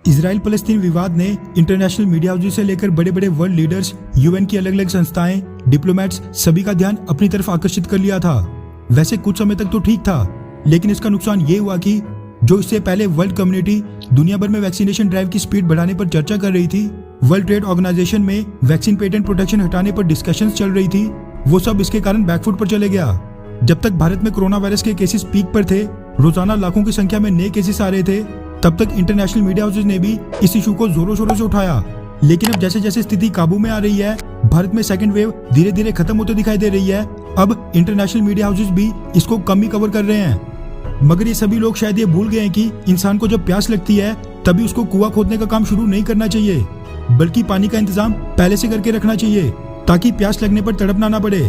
Israel फलस्तीन विवाद ने international media houses से लेकर बड़े बड़े वर्ल्ड लीडर्स, यूएन की अलग अलग संस्थाएं, डिप्लोमेट्स सभी का ध्यान अपनी तरफ आकर्षित कर लिया था। वैसे कुछ समय तक तो ठीक था, लेकिन इसका नुकसान ये हुआ कि जो इससे पहले वर्ल्ड कम्युनिटी दुनिया भर में वैक्सीनेशन ड्राइव की स्पीड बढ़ाने पर चर्चा कर रही थी, वर्ल्ड ट्रेड ऑर्गेनाइजेशन में वैक्सीन पेटेंट प्रोटेक्शन हटाने पर डिस्कशंस चल रही थी, वो सब इसके कारण बैकफुट पर चले गया। जब तक भारत में कोरोना वायरस के केसेस पीक पर थे, रोजाना लाखों की संख्या में नए केसेस आ रहे थे, तब तक इंटरनेशनल मीडिया हाउसेस ने भी इस इशू को जोरों शोरों से उठाया। लेकिन अब जैसे जैसे स्थिति काबू में आ रही है, भारत में सेकंड वेव धीरे धीरे खत्म होते दिखाई दे रही है। अब इंटरनेशनल मीडिया हाउसेस भी इसको कम ही कवर कर रहे हैं। मगर ये सभी लोग शायद ये भूल गए हैं कि इंसान को जब प्यास लगती है तभी उसको कुआं खोदने का काम शुरू नहीं करना चाहिए, बल्कि पानी का इंतजाम पहले से करके रखना चाहिए ताकि प्यास लगने पर तड़पना ना पड़े।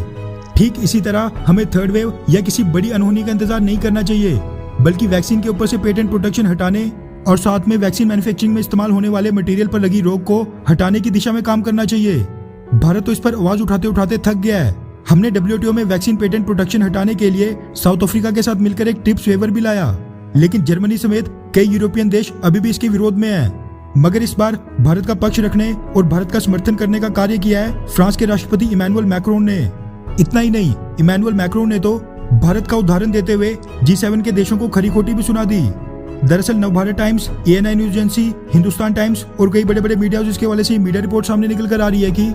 ठीक इसी तरह हमें थर्ड वेव या किसी बड़ी अनहोनी का इंतजार नहीं करना चाहिए, बल्कि वैक्सीन के ऊपर से पेटेंट प्रोटेक्शन हटाने और साथ में वैक्सीन मैन्युफैक्चरिंग में इस्तेमाल होने वाले मटेरियल पर लगी रोक को हटाने की दिशा में काम करना चाहिए। भारत तो इस पर आवाज उठाते उठाते थक गया है। हमने डब्ल्यूटीओ में वैक्सीन पेटेंट प्रोटेक्शन हटाने के लिए साउथ अफ्रीका के साथ मिलकर एक ट्रिप्स वेवर भी लाया, लेकिन जर्मनी समेत कई यूरोपियन देश अभी भी इसके विरोध में हैं। मगर इस बार भारत का पक्ष रखने और भारत का समर्थन करने का कार्य किया है फ्रांस के राष्ट्रपति इमैनुअल मैक्रोन ने। इतना ही नहीं, इमैनुअल मैक्रोन ने तो भारत का उदाहरण देते हुए G7 के देशों को खरी खोटी भी सुना दी। दरअसल Navbharat times, ANI news agency, Hindustan times और कई बड़े बड़े मीडिया हाउसेस के हवाले से मीडिया रिपोर्ट सामने निकल कर आ रही है कि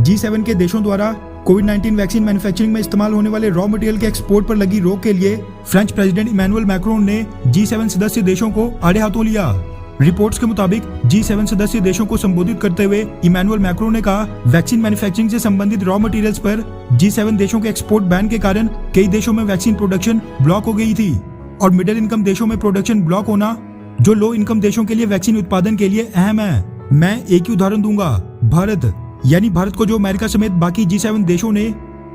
G7 के देशों द्वारा कोविड-19 वैक्सीन मैन्युफैक्चरिंग में इस्तेमाल होने वाले रॉ मटेरियल के एक्सपोर्ट पर लगी रोक के लिए फ्रेंच प्रेसिडेंट इमैनुअल मैक्रोन ने G7 सदस्य देशों को आड़े हाथों लिया। रिपोर्ट्स के मुताबिक G7 सदस्य देशों को संबोधित करते हुए इमैनुअल मैक्रोन ने कहा, वैक्सीन मैन्युफैक्चरिंग से संबंधित रॉ मटेरियल्स पर G7 देशों के एक्सपोर्ट बैन के कारण कई देशों में वैक्सीन प्रोडक्शन ब्लॉक हो गई थी। और मिडिल इनकम देशों में प्रोडक्शन ब्लॉक होना, जो लो इनकम देशों के लिए वैक्सीन उत्पादन के लिए अहम है। मैं एक ही उदाहरण दूंगा, भारत। यानी भारत को जो अमेरिका समेत बाकी G7 देशों ने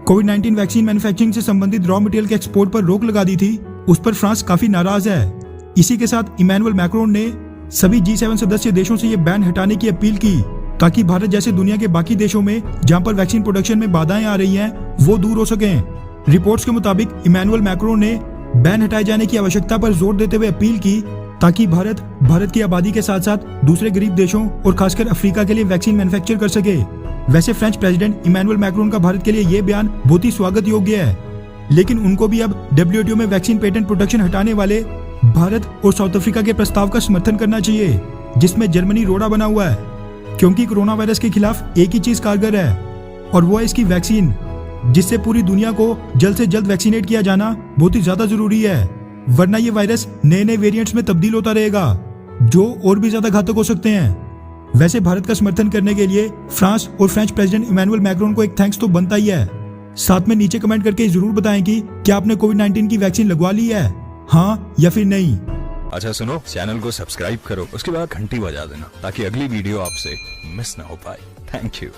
कोविड-19 वैक्सीन मैन्युफैक्चरिंग से संबंधित रॉ मटेरियल के एक्सपोर्ट पर रोक लगा दी थी, उस पर फ्रांस काफी नाराज है। इसी के साथ इमैनुअल मैक्रोन ने सभी G7 सदस्य देशों से ये बैन हटाने की अपील की, ताकि भारत जैसे दुनिया के बाकी देशों में जहां पर वैक्सीन प्रोडक्शन में बाधाएं आ रही हैं, वो दूर हो सकें। रिपोर्ट्स के मुताबिक इमैनुअल मैक्रोन ने बैन हटाए जाने की आवश्यकता पर जोर देते हुए अपील की, ताकि भारत की आबादी के साथ साथ दूसरे गरीब देशों और खासकर अफ्रीका के लिए वैक्सीन मैन्युफैक्चर कर सके। वैसे फ्रेंच प्रेसिडेंट इमैनुअल मैक्रोन का भारत के लिए ये बयान बहुत ही स्वागत योग्य है, लेकिन उनको भी अब डब्ल्यूटीओ में वैक्सीन पेटेंट प्रोटेक्शन हटाने वाले भारत और साउथ अफ्रीका के प्रस्ताव का समर्थन करना चाहिए, जिसमें जर्मनी रोड़ा बना हुआ है, क्योंकि कोरोना वायरस के खिलाफ एक ही चीज कारगर है और वो है इसकी वैक्सीन, जिससे पूरी दुनिया को जल्द से जल्द वैक्सीनेट किया जाना बहुत ही ज्यादा जरूरी है। वरना ये वायरस नए नए वेरिएंट्स में तब्दील होता रहेगा, जो और भी ज्यादा घातक हो सकते हैं। वैसे भारत का समर्थन करने के लिए फ्रांस और फ्रेंच प्रेसिडेंट इमैनुअल मैक्रोन को एक थैंक्स तो बनता ही है। साथ में नीचे कमेंट करके जरूर बताएं कि क्या आपने कोविड-19 की वैक्सीन लगवा ली है, हाँ या फिर नहीं। अच्छा सुनो, चैनल को सब्सक्राइब करो, उसके बाद घंटी बजा देना ताकि अगली वीडियो आपसे मिस ना हो पाए। Thank you.